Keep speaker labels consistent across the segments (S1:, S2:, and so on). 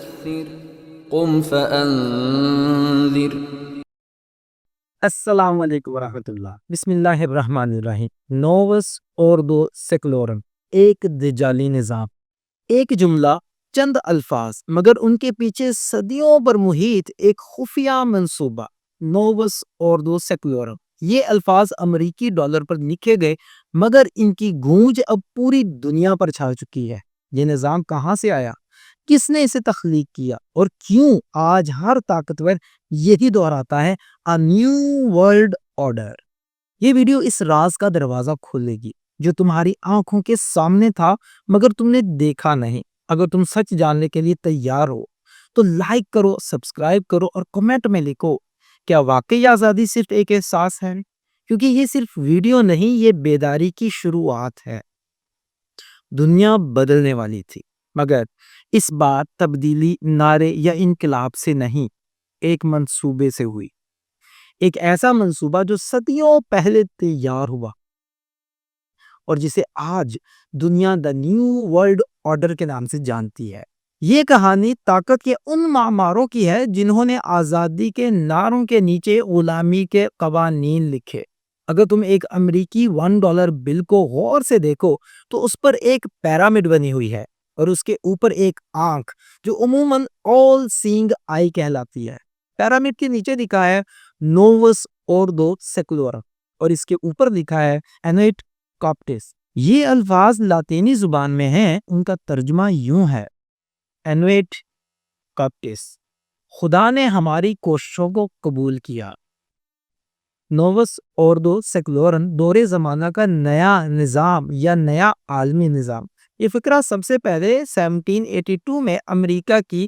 S1: فدثر قم فأنذر.
S2: السلام علیکم ورحمۃ اللہ. بسم اللہ الرحمن الرحیم. نووس اوردو سیکولورم، ایک دجالی نظام. ایک جملہ، چند الفاظ، مگر ان کے پیچھے صدیوں پر محیط ایک خفیہ منصوبہ. نووس اوردو سیکولورم، یہ الفاظ امریکی ڈالر پر لکھے گئے، مگر ان کی گونج اب پوری دنیا پر چھا چکی ہے. یہ نظام کہاں سے آیا، کس نے اسے تخلیق کیا، اور کیوں آج ہر طاقتور یہی دہراتا ہے A new world order؟ یہ ویڈیو اس راز کا دروازہ کھولے گی جو تمہاری آنکھوں کے سامنے تھا مگر تم نے دیکھا نہیں. اگر تم سچ جاننے کے لیے تیار ہو تو لائک کرو، سبسکرائب کرو اور کمنٹ میں لکھو، کیا واقعی آزادی صرف ایک احساس ہے؟ کیونکہ یہ صرف ویڈیو نہیں، یہ بیداری کی شروعات ہے. دنیا بدلنے والی تھی، مگر اس بار تبدیلی نعرے یا انقلاب سے نہیں، ایک منصوبے سے ہوئی. ایک ایسا منصوبہ جو صدیوں پہلے تیار ہوا اور جسے آج دنیا دا نیو ورلڈ آرڈر کے نام سے جانتی ہے. یہ کہانی طاقت کے ان معماروں کی ہے جنہوں نے آزادی کے نعروں کے نیچے غلامی کے قوانین لکھے. اگر تم ایک امریکی $1 بل کو غور سے دیکھو تو اس پر ایک پیرامڈ بنی ہوئی ہے اور اس کے اوپر ایک آنکھ جو عموماً آل سینگ آئی کہلاتی ہے. پیرامڈ کے نیچے لکھا ہے نووس اوردو سیکولورم اور اس کے اوپر لکھا ہے انویٹ کاپٹس. یہ الفاظ لاطینی زبان میں ہیں، ان کا ترجمہ یوں ہے: انویٹ کاپٹس، خدا نے ہماری کوششوں کو قبول کیا. نووس اوردو سیکولورم دور زمانہ کا نیا نظام یا نیا عالمی نظام. یہ فکرہ سب سے پہلے 1782 میں امریکہ کی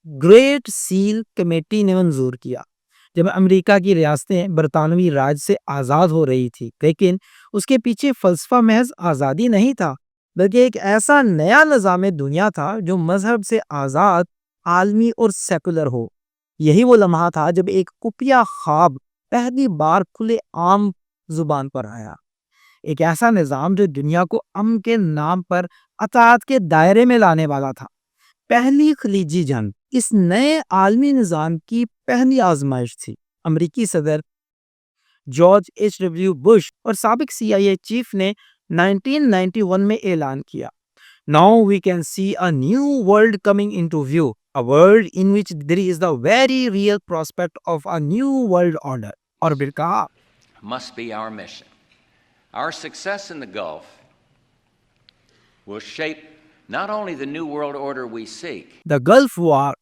S2: گریٹ سیل کمیٹی نے منظور کیا، جب امریکہ کی ریاستیں برطانوی راج سے آزاد ہو رہی تھی. لیکن اس کے پیچھے فلسفہ محض آزادی نہیں تھا، بلکہ ایک ایسا نیا نظام دنیا تھا جو مذہب سے آزاد، عالمی اور سیکولر ہو. یہی وہ لمحہ تھا جب ایک خفیہ خواب پہلی بار کھلے عام زبان پر آیا. ایک ایسا نظام جو دنیا کو امن کے نام پر اطاعت کے دائرے میں لانے والا تھا. پہلی خلیجی جنگ اس نئے عالمی نظام کی پہلی آزمائش تھی. امریکی صدر جارج H.W. بش اور سابق CIA چیف نے 1991 میں اعلان کیا، Now we can see a new world coming into view, a world in which there is the very real prospect of a new world order. اور پھر کہا
S3: must be our mission. Our success in the Gulf will shape not only the new world order we seek,
S2: The Gulf War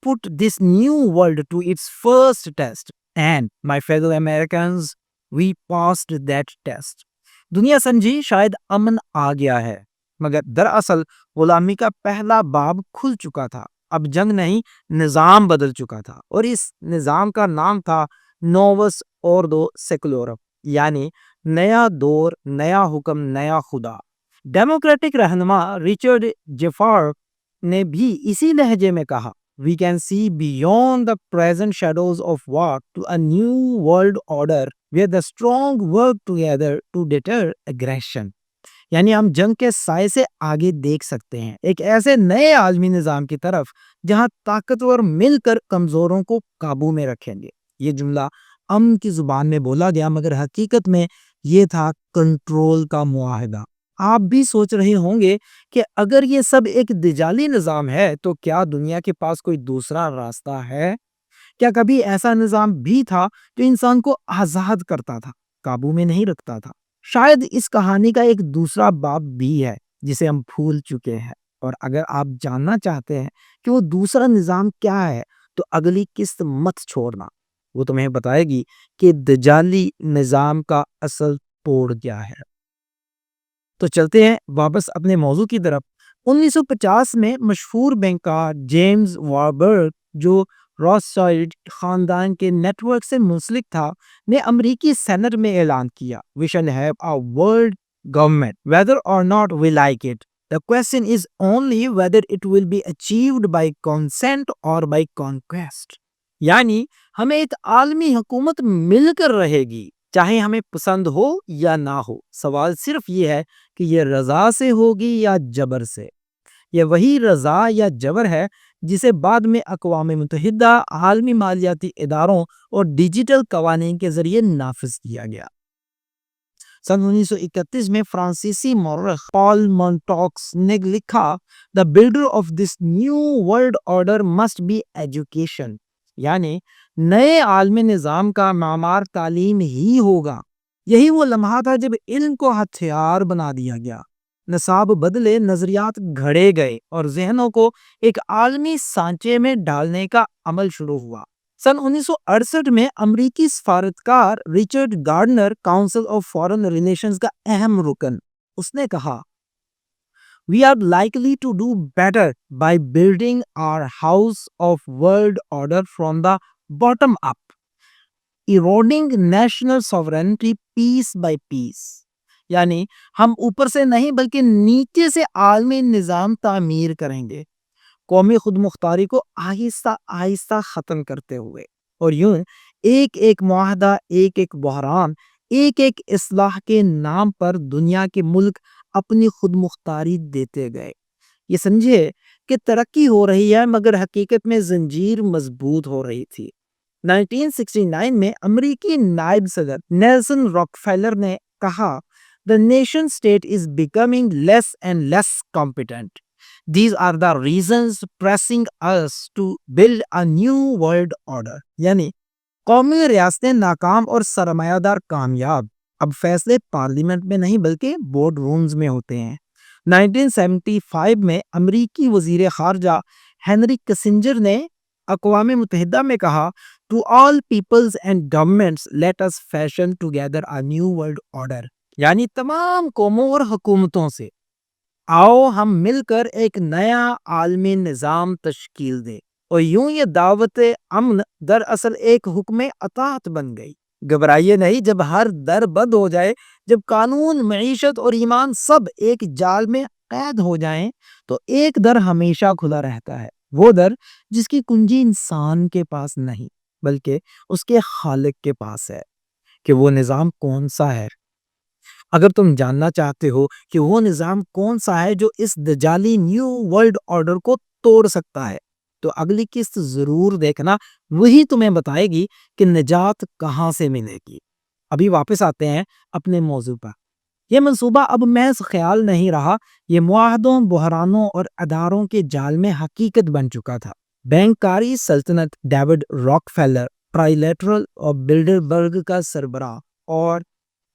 S2: put this new world to its first test, and my fellow Americans, we passed that test. دنیا سمجھی شاید امن آ گیا ہے، مگر دراصل غلامی کا پہلا باب کھل چکا تھا. اب جنگ نہیں، نظام بدل چکا تھا، اور اس نظام کا نام تھا نووس اوردو سیکولورم، یعنی نیا دور، نیا حکم، نیا خدا. ڈیموکریٹک رہنما ریچرڈ جیفار نے بھی اسی لہجے میں کہا، We can see beyond the present shadows of war to a new world order where the strong work together to deter aggression. یعنی ہم جنگ کے سائے سے آگے دیکھ سکتے ہیں، ایک ایسے نئے عالمی نظام کی طرف جہاں طاقتور مل کر کمزوروں کو قابو میں رکھیں گے. یہ جملہ امن کی زبان میں بولا گیا، مگر حقیقت میں یہ تھا کنٹرول کا معاہدہ. آپ بھی سوچ رہے ہوں گے کہ اگر یہ سب ایک دجالی نظام ہے تو کیا دنیا کے پاس کوئی دوسرا راستہ ہے؟ کیا کبھی ایسا نظام بھی تھا جو انسان کو آزاد کرتا تھا، قابو میں نہیں رکھتا تھا؟ شاید اس کہانی کا ایک دوسرا باب بھی ہے جسے ہم بھول چکے ہیں، اور اگر آپ جاننا چاہتے ہیں کہ وہ دوسرا نظام کیا ہے تو اگلی قسط مت چھوڑنا، وہ تمہیں بتائے گی کہ دجالی نظام کا اصل توڑ کیا ہے. تو چلتے ہیں واپس اپنے موضوع کی طرف. 1950 میں مشہور بینکار جیمز واربرگ، جو روتھشائلڈ خاندان کے نیٹ ورک سے منسلک تھا، نے امریکی سینٹ میں اعلان کیا، We shall have a world government, whether or not we like it. The question is only whether it will be achieved by consent or by conquest. یعنی ہمیں ایک عالمی حکومت مل کر رہے گی، چاہے ہمیں پسند ہو یا نہ ہو. سوال صرف یہ ہے کہ یہ رضا سے ہوگی یا جبر سے. یہ وہی رضا یا جبر ہے جسے بعد میں اقوام متحدہ، عالمی مالیاتی اداروں اور ڈیجیٹل قوانین کے ذریعے نافذ کیا گیا۔ سن 1931 میں فرانسیسی مورخ پال مونٹاکس نے لکھا، "The builder of this new world order must be education"، یعنی نئے عالمی نظام کا معمار تعلیم ہی ہوگا۔ یہی وہ لمحہ تھا جب علم کو ہتھیار بنا دیا گیا، نصاب بدلے، نظریات گھڑے گئے اور ذہنوں کو ایک عالمی سانچے میں ڈالنے کا عمل شروع ہوا۔ سن 1968 میں امریکی سفارتکار Richard Gardner council of foreign relations کا اہم رکن، اس نے کہا، "We are likely to do better by building our house of world order from the bottom up, eroding national sovereignty piece by piece"، یعنی ہم اوپر سے نہیں بلکہ نیچے سے عالمی نظام تعمیر کریں گے، قومی خود مختاری کو آہستہ آہستہ ختم کرتے ہوئے، اور یوں ایک ایک معاہدہ، ایک ایک بحران، ایک ایک اصلاح کے نام پر دنیا کے ملک اپنی خود مختاری دیتے گئے۔ یہ سمجھے کہ ترقی ہو رہی ہے مگر حقیقت میں زنجیر مضبوط ہو رہی تھی۔ 1969 میں امریکی نائب صدر نیلسن راکفیلر نے کہا، "The nation state is becoming less and less competent. These are the reasons pressing us to build a new world order"، یعنی قومی ریاستیں ناکام اور سرمایہ دار کامیاب۔ اب فیصلے پارلیمنٹ میں نہیں بلکہ بورڈ رومز میں ہوتے ہیں۔ 1975 میں امریکی وزیر خارجہ ہینری کسنجر نے اقوام متحدہ میں کہا، "To all peoples and governments, let us fashion together a new world order"، یعنی تمام قوموں اور حکومتوں سے آؤ ہم مل کر ایک نیا عالمی نظام تشکیل دیں، اور یوں یہ دعوت امن دراصل ایک حکم اطاعت بن گئی۔ گھبرائیے نہیں جب ہر در بند ہو جائے، جب قانون، معیشت اور ایمان سب ایک جال میں قید ہو جائیں تو ایک در ہمیشہ کھلا رہتا ہے، وہ در جس کی کنجی انسان کے پاس نہیں بلکہ اس کے خالق کے پاس ہے۔ کہ وہ نظام کون سا ہے؟ اگر تم جاننا چاہتے ہو کہ وہ نظام کون سا ہے جو اس دجالی نیو ورلڈ آرڈر کو توڑ سکتا ہے، تو اگلی قسط ضرور دیکھنا، وہی تمہیں بتائے گی کہ نجات کہاں سے ملے گی۔ ابھی واپس آتے ہیں اپنے موضوع پر۔ یہ منصوبہ اب محض خیال نہیں رہا، یہ معاہدوں، بحرانوں اور اداروں کے جال میں حقیقت بن چکا تھا۔ بینکاری سلطنت ڈیوڈ راکفیلر، ٹرائلیٹرل اور بلڈربرگ کا سربراہ اور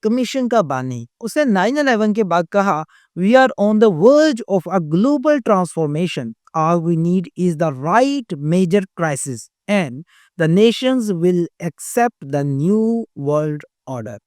S2: کمیشن کا بانی، اسے 9/11 کے بعد کہا، "We are on the verge of a global transformation. All we need is the right major crisis and the nations will accept the new world order"،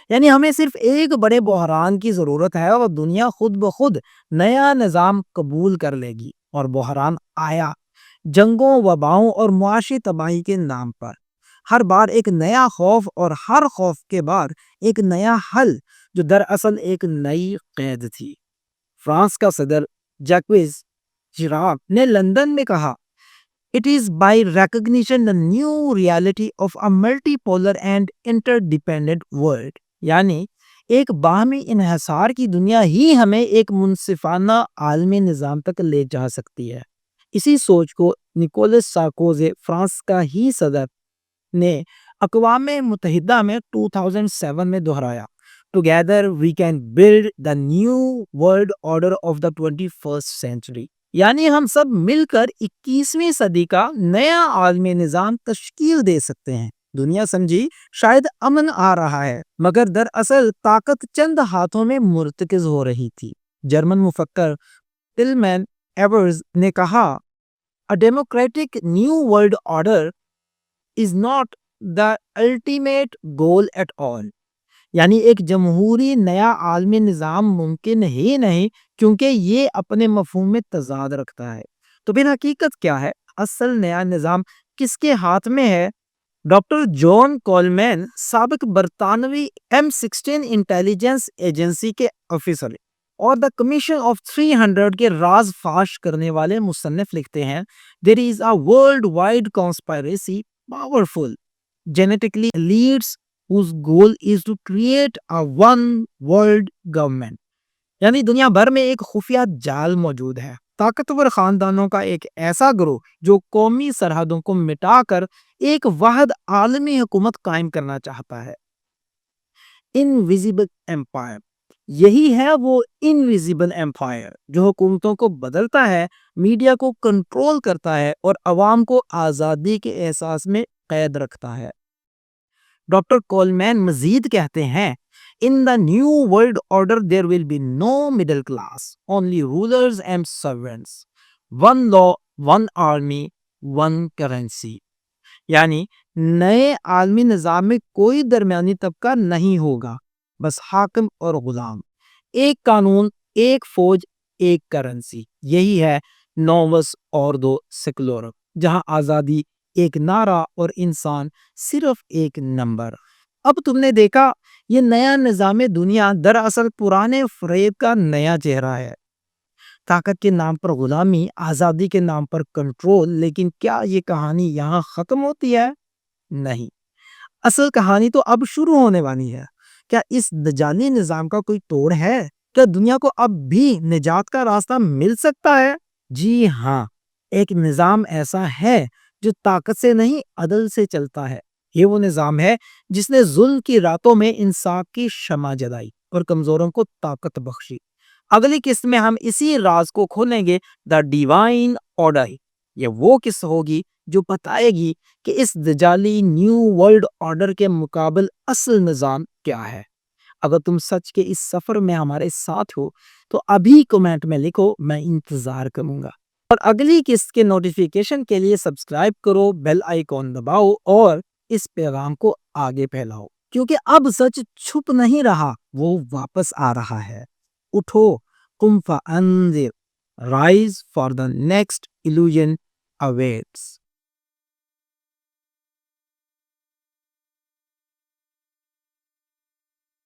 S2: یعنی ہمیں صرف ایک بڑے بحران کی ضرورت ہے اور دنیا خود بخود نیا نظام قبول کر لے گی۔ اور بحران آیا، جنگوں، وباؤں اور معاشی تباہی کے نام پر۔ ہر بار ایک نیا خوف اور ہر خوف کے بعد ایک نیا حل، جو دراصل ایک نئی قید تھی۔ فرانس کا صدر جیکوز شیراک نے لندن میں کہا، "It is by recognition the new reality of a multipolar and interdependent world"، یعنی ایک باہمی انحصار کی دنیا ہی ہمیں ایک منصفانہ عالمی نظام تک لے جا سکتی ہے۔ اسی سوچ کو نکولس سارکوزی، فرانس کا ہی صدر، نے اقوام متحدہ میں 2007 میں دہرایا، "Together we can build the new world order of the 21st century"، یعنی ہم سب مل کر 21ویں صدی کا نیا عالمی نظام تشکیل دے سکتے ہیں۔ دنیا سمجھی شاید امن آ رہا ہے، مگر دراصل طاقت چند ہاتھوں میں مرتکز ہو رہی تھی۔ جرمن مفکر ٹلمین ایورز نے کہا، "A democratic new world order is not the ultimate goal at all"، یعنی ایک جمہوری نیا عالمی نظام ممکن ہی نہیں کیونکہ یہ اپنے مفہوم میں تضاد رکھتا ہے۔ تو پھر حقیقت کیا ہے؟ اصل نیا نظام کس کے ہاتھ میں ہے؟ ڈاکٹر جان کولمین، سابق برطانوی M16 انٹیلیجنس ایجنسی کے آفیسر اور دا کمیشن آف 300 کے راز فاش کرنے والے مصنف، لکھتے ہیں، "There is a worldwide conspiracy powerful genetically elites whose goal is to create a one world government"، یعنی دنیا بھر میں ایک خفیہ جال موجود ہے، طاقتور خاندانوں کا ایک ایسا گروہ جو قومی سرحدوں کو مٹا کر ایک واحد عالمی حکومت قائم کرنا چاہتا ہے۔ انویزیبل ایمپائر، یہی ہے وہ انویزیبل ایمپائر جو حکومتوں کو بدلتا ہے، میڈیا کو کنٹرول کرتا ہے اور عوام کو آزادی کے احساس میں قید رکھتا ہے۔ ڈاکٹر کولمین مزید کہتے ہیں In the new world order there will be no middle class, only rulers and servants, one law, one army, one currency۔ یعنی نئے عالمی نظام میں کوئی درمیانی طبقہ نہیں ہوگا، بس حاکم اور غلام، ایک قانون، ایک فوج، ایک کرنسی۔ یہی ہے نووس اوردو سیکولورم، جہاں آزادی ایک نعرہ اور انسان صرف ایک نمبر۔ اب تم نے دیکھا یہ نیا نظام دنیا دراصل پرانے فریب کا نیا چہرہ ہے۔ طاقت کے نام پر غلامی، آزادی کے نام پر کنٹرول۔ لیکن کیا یہ کہانی یہاں ختم ہوتی ہے؟ نہیں، اصل کہانی تو اب شروع ہونے والی ہے۔ کیا اس دجالی نظام کا کوئی توڑ ہے؟ کیا دنیا کو اب بھی نجات کا راستہ مل سکتا ہے؟ جی ہاں، ایک نظام ایسا ہے جو طاقت سے نہیں عدل سے چلتا ہے۔ یہ وہ نظام ہے جس نے ظلم کی راتوں میں انصاف کی شمع جلائی اور کمزوروں کو طاقت بخشی۔ اگلی قسط میں ہم اسی راز کو کھولیں گے، دا ڈیوائن آرڈر۔ یہ وہ قسط ہوگی جو بتائے گی کہ اس دجالی نیو ورلڈ آرڈر کے مقابل اصل نظام کیا ہے۔ اگر تم سچ کے اس سفر میں ہمارے ساتھ ہو تو ابھی کمنٹ میں لکھو، میں انتظار کروں گا۔ اور اگلی قسط کے نوٹیفیکیشن کے لیے سبسکرائب کرو، بیل آئیکن دباؤ اور اس پیغام کو آگے پھیلاؤ، کیونکہ اب سچ چھپ نہیں رہا، وہ واپس آ رہا ہے۔ اٹھو، قم فانذر، rise for the next illusion awaits۔